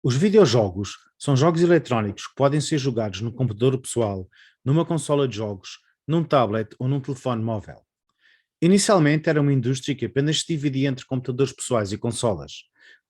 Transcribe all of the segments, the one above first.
Os videojogos são jogos eletrónicos que podem ser jogados no computador pessoal, numa consola de jogos, num tablet ou num telefone móvel. Inicialmente era uma indústria que apenas se dividia entre computadores pessoais e consolas.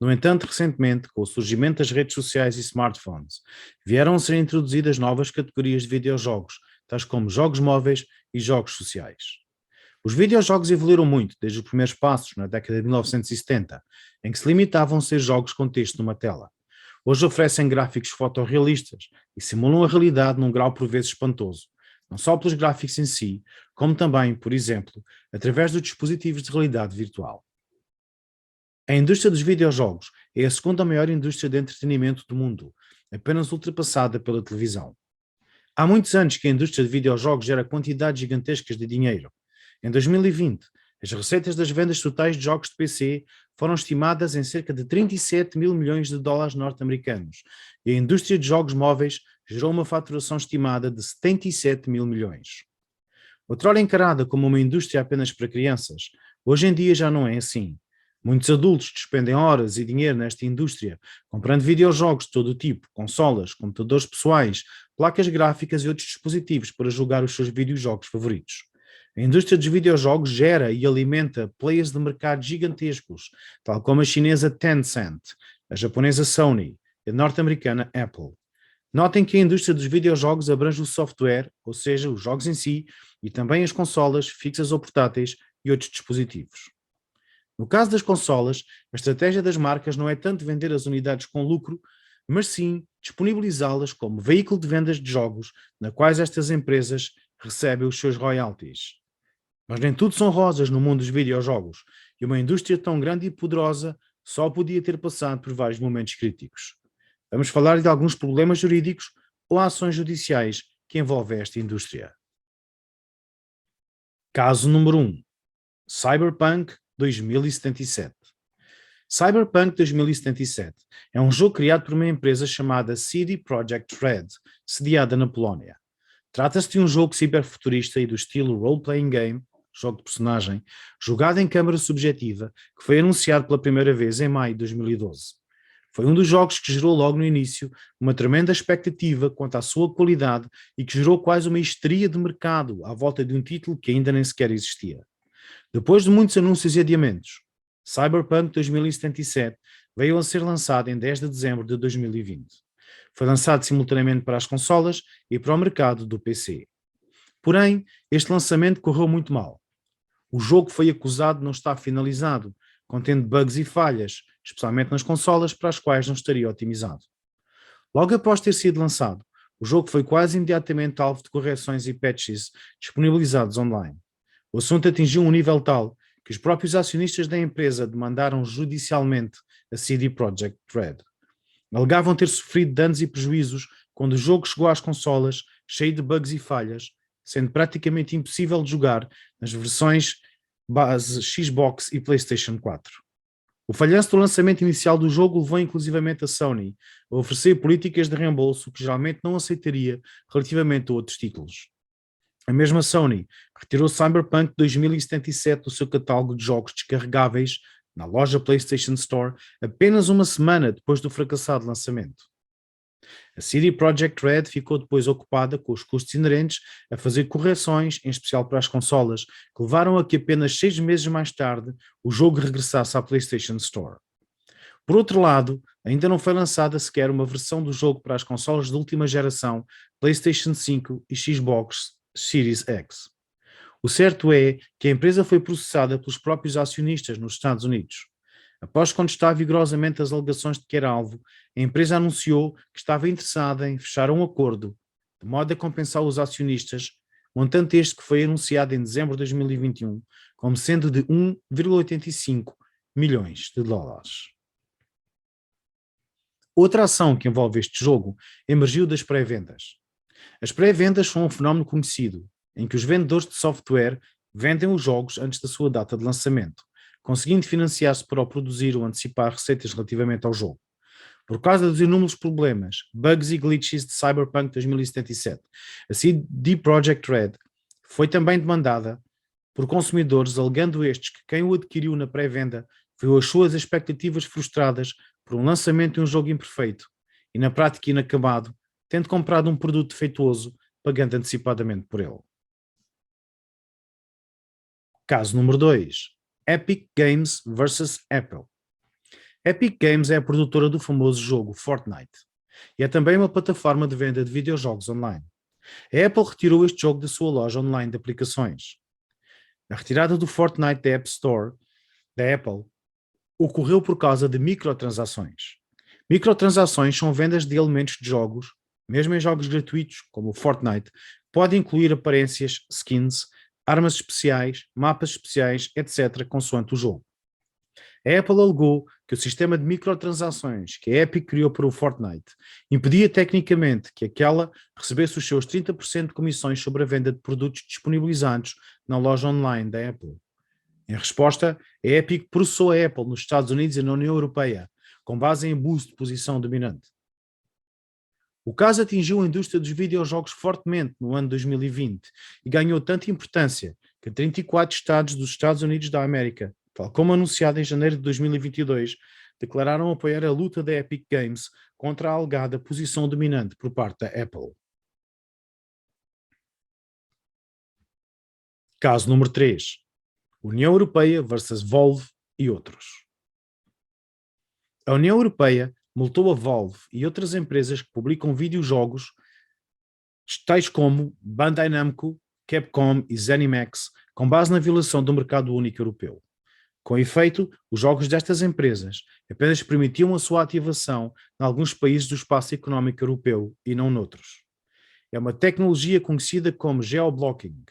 No entanto, recentemente, com o surgimento das redes sociais e smartphones, vieram a ser introduzidas novas categorias de videojogos, tais como jogos móveis e jogos sociais. Os videojogos evoluíram muito desde os primeiros passos, na década de 1970, em que se limitavam a ser jogos com texto numa tela. Hoje oferecem gráficos fotorrealistas e simulam a realidade num grau por vezes espantoso, não só pelos gráficos em si, como também, por exemplo, através dos dispositivos de realidade virtual. A indústria dos videojogos é a segunda maior indústria de entretenimento do mundo, apenas ultrapassada pela televisão. Há muitos anos que a indústria de videojogos gera quantidades gigantescas de dinheiro. Em 2020, as receitas das vendas totais de jogos de PC foram estimadas em cerca de 37 mil milhões de dólares norte-americanos e a indústria de jogos móveis gerou uma faturação estimada de 77 mil milhões. Outrora encarada como uma indústria apenas para crianças, hoje em dia já não é assim. Muitos adultos despendem horas e dinheiro nesta indústria, comprando videojogos de todo o tipo, consolas, computadores pessoais, placas gráficas e outros dispositivos para jogar os seus videojogos favoritos. A indústria dos videojogos gera e alimenta players de mercado gigantescos, tal como a chinesa Tencent, a japonesa Sony e a norte-americana Apple. Notem que a indústria dos videojogos abrange o software, ou seja, os jogos em si, e também as consolas, fixas ou portáteis, e outros dispositivos. No caso das consolas, a estratégia das marcas não é tanto vender as unidades com lucro, mas sim disponibilizá-las como veículo de vendas de jogos, na quais estas empresas recebem os seus royalties. Mas nem tudo são rosas no mundo dos videojogos, e uma indústria tão grande e poderosa só podia ter passado por vários momentos críticos. Vamos falar de alguns problemas jurídicos ou ações judiciais que envolvem esta indústria. Caso número 1. Cyberpunk 2077. Cyberpunk 2077 é um jogo criado por uma empresa chamada CD Projekt Red, sediada na Polónia. Trata-se de um jogo ciberfuturista e do estilo role-playing game, jogo de personagem, jogado em câmara subjetiva, que foi anunciado pela primeira vez em maio de 2012. Foi um dos jogos que gerou logo no início uma tremenda expectativa quanto à sua qualidade e que gerou quase uma histeria de mercado à volta de um título que ainda nem sequer existia. Depois de muitos anúncios e adiamentos, Cyberpunk 2077 veio a ser lançado em 10 de dezembro de 2020. Foi lançado simultaneamente para as consolas e para o mercado do PC. Porém, este lançamento correu muito mal. O jogo foi acusado de não estar finalizado, contendo bugs e falhas, especialmente nas consolas para as quais não estaria otimizado. Logo após ter sido lançado, o jogo foi quase imediatamente alvo de correções e patches disponibilizados online. O assunto atingiu um nível tal que os próprios acionistas da empresa demandaram judicialmente a CD Projekt Red. Alegavam ter sofrido danos e prejuízos quando o jogo chegou às consolas, cheio de bugs e falhas, sendo praticamente impossível de jogar nas versões base Xbox e PlayStation 4. O falhanço do lançamento inicial do jogo levou inclusivamente a Sony a oferecer políticas de reembolso que geralmente não aceitaria relativamente a outros títulos. A mesma Sony retirou Cyberpunk 2077 do seu catálogo de jogos descarregáveis na loja PlayStation Store apenas uma semana depois do fracassado lançamento. A CD Projekt Red ficou depois ocupada com os custos inerentes a fazer correções, em especial para as consolas, que levaram a que apenas 6 meses mais tarde o jogo regressasse à PlayStation Store. Por outro lado, ainda não foi lançada sequer uma versão do jogo para as consolas de última geração PlayStation 5 e Xbox Series X. O certo é que a empresa foi processada pelos próprios acionistas nos Estados Unidos. Após contestar vigorosamente as alegações de que era alvo, a empresa anunciou que estava interessada em fechar um acordo, de modo a compensar os acionistas, montante este que foi anunciado em dezembro de 2021 como sendo de 1,85 milhões de dólares. Outra ação que envolve este jogo emergiu das pré-vendas. As pré-vendas são um fenómeno conhecido, em que os vendedores de software vendem os jogos antes da sua data de lançamento, conseguindo financiar-se para o produzir ou antecipar receitas relativamente ao jogo. Por causa dos inúmeros problemas, bugs e glitches de Cyberpunk 2077, a CD Projekt Red foi também demandada por consumidores, alegando estes que quem o adquiriu na pré-venda viu as suas expectativas frustradas por um lançamento de um jogo imperfeito e na prática inacabado, tendo comprado um produto defeituoso, pagando antecipadamente por ele. Caso número 2. Epic Games vs Apple. Epic Games é a produtora do famoso jogo Fortnite e é também uma plataforma de venda de videojogos online. A Apple retirou este jogo da sua loja online de aplicações. A retirada do Fortnite da App Store da Apple ocorreu por causa de microtransações. Microtransações são vendas de elementos de jogos, mesmo em jogos gratuitos, como o Fortnite, podem incluir aparências, skins, armas especiais, mapas especiais, etc., consoante o jogo. A Apple alegou que o sistema de microtransações que a Epic criou para o Fortnite impedia tecnicamente que aquela recebesse os seus 30% de comissões sobre a venda de produtos disponibilizados na loja online da Apple. Em resposta, a Epic processou a Apple nos Estados Unidos e na União Europeia, com base em abuso de posição dominante. O caso atingiu a indústria dos videojogos fortemente no ano 2020 e ganhou tanta importância que 34 estados dos Estados Unidos da América, tal como anunciado em janeiro de 2022, declararam apoiar a luta da Epic Games contra a alegada posição dominante por parte da Apple. Caso número 3. União Europeia versus Valve e outros. A União Europeia multou a Valve e outras empresas que publicam videojogos, tais como Bandai Namco, Capcom e ZeniMax, com base na violação do mercado único europeu. Com efeito, os jogos destas empresas apenas permitiam a sua ativação em alguns países do espaço económico europeu e não noutros. É uma tecnologia conhecida como geoblocking.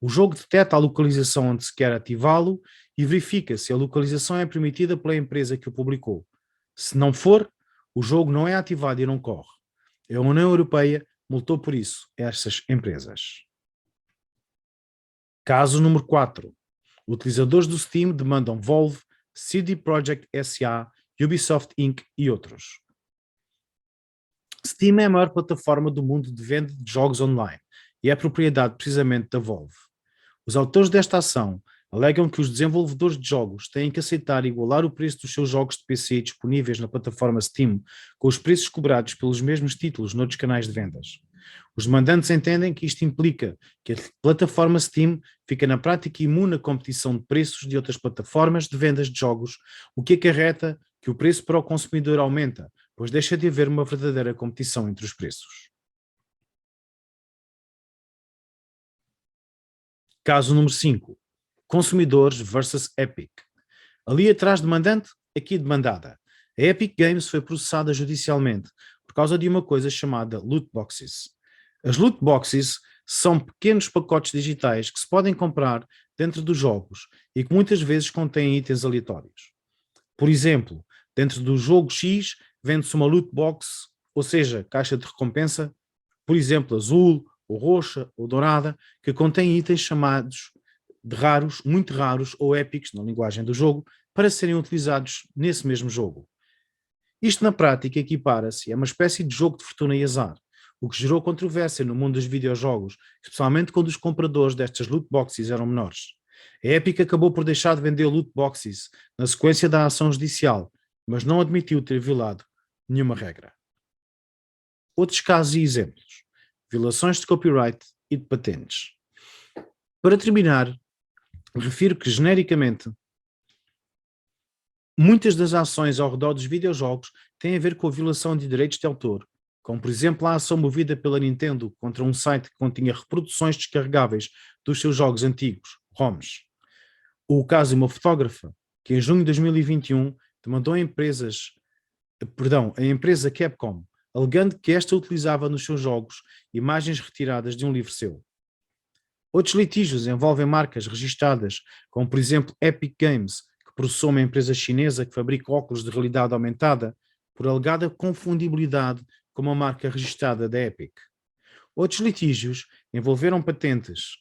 O jogo detecta a localização onde se quer ativá-lo e verifica se a localização é permitida pela empresa que o publicou. Se não for, o jogo não é ativado e não corre. A União Europeia multou por isso estas empresas. Caso número 4. Utilizadores do Steam demandam Valve, CD Projekt SA, Ubisoft Inc. e outros. Steam é a maior plataforma do mundo de venda de jogos online e é propriedade precisamente da Valve. Os autores desta ação alegam que os desenvolvedores de jogos têm que aceitar igualar o preço dos seus jogos de PC disponíveis na plataforma Steam com os preços cobrados pelos mesmos títulos noutros canais de vendas. Os demandantes entendem que isto implica que a plataforma Steam fica na prática imune à competição de preços de outras plataformas de vendas de jogos, o que acarreta que o preço para o consumidor aumenta, pois deixa de haver uma verdadeira competição entre os preços. Caso número 5. Consumidores versus Epic. Ali atrás demandante, aqui demandada. A Epic Games foi processada judicialmente por causa de uma coisa chamada loot boxes. As loot boxes são pequenos pacotes digitais que se podem comprar dentro dos jogos e que muitas vezes contêm itens aleatórios. Por exemplo, dentro do jogo X vende-se uma loot box, ou seja, caixa de recompensa, por exemplo, azul, ou roxa, ou dourada, que contém itens chamados de raros, muito raros ou épicos, na linguagem do jogo, para serem utilizados nesse mesmo jogo. Isto na prática equipara-se a uma espécie de jogo de fortuna e azar, o que gerou controvérsia no mundo dos videojogos, especialmente quando os compradores destas loot boxes eram menores. A Epic acabou por deixar de vender loot boxes na sequência da ação judicial, mas não admitiu ter violado nenhuma regra. Outros casos e exemplos: violações de copyright e de patentes. Para terminar, refiro que, genericamente, muitas das ações ao redor dos videojogos têm a ver com a violação de direitos de autor, como por exemplo a ação movida pela Nintendo contra um site que continha reproduções descarregáveis dos seus jogos antigos, ROMs. Ou o caso de uma fotógrafa que em junho de 2021 demandou a empresa Capcom, alegando que esta utilizava nos seus jogos imagens retiradas de um livro seu. Outros litígios envolvem marcas registadas, como por exemplo Epic Games, que processou uma empresa chinesa que fabrica óculos de realidade aumentada por alegada confundibilidade com uma marca registrada da Epic. Outros litígios envolveram patentes,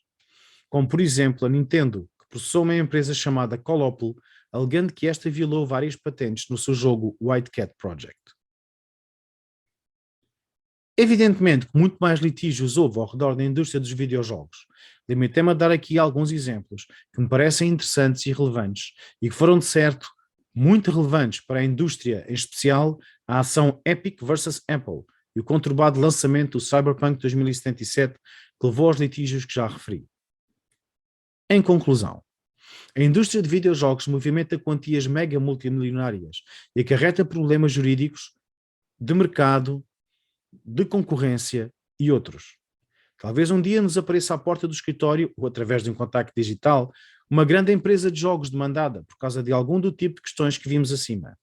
como por exemplo a Nintendo, que processou uma empresa chamada Colople, alegando que esta violou várias patentes no seu jogo White Cat Project. Evidentemente que muito mais litígios houve ao redor da indústria dos videojogos. Limitei-me a dar aqui alguns exemplos que me parecem interessantes e relevantes e que foram de certo muito relevantes para a indústria, em especial a ação Epic versus Apple e o conturbado lançamento do Cyberpunk 2077, que levou aos litígios que já referi. Em conclusão, a indústria de videojogos movimenta quantias mega multimilionárias e acarreta problemas jurídicos, de mercado, de concorrência e outros. Talvez um dia nos apareça à porta do escritório, ou através de um contacto digital, uma grande empresa de jogos demandada por causa de algum do tipo de questões que vimos acima.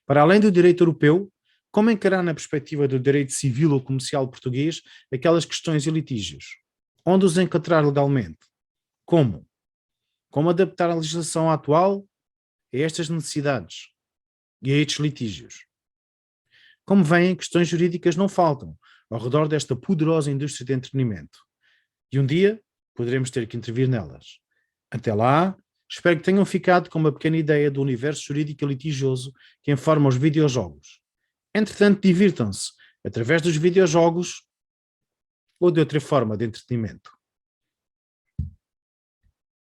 Para além do direito europeu, como encarar na perspectiva do direito civil ou comercial português aquelas questões e litígios? Onde os encontrar legalmente? Como? Como adaptar a legislação atual a estas necessidades e a estes litígios? Como veem, questões jurídicas não faltam ao redor desta poderosa indústria de entretenimento. E um dia poderemos ter que intervir nelas. Até lá, espero que tenham ficado com uma pequena ideia do universo jurídico e litigioso que informa os videojogos. Entretanto, divirtam-se através dos videojogos ou de outra forma de entretenimento.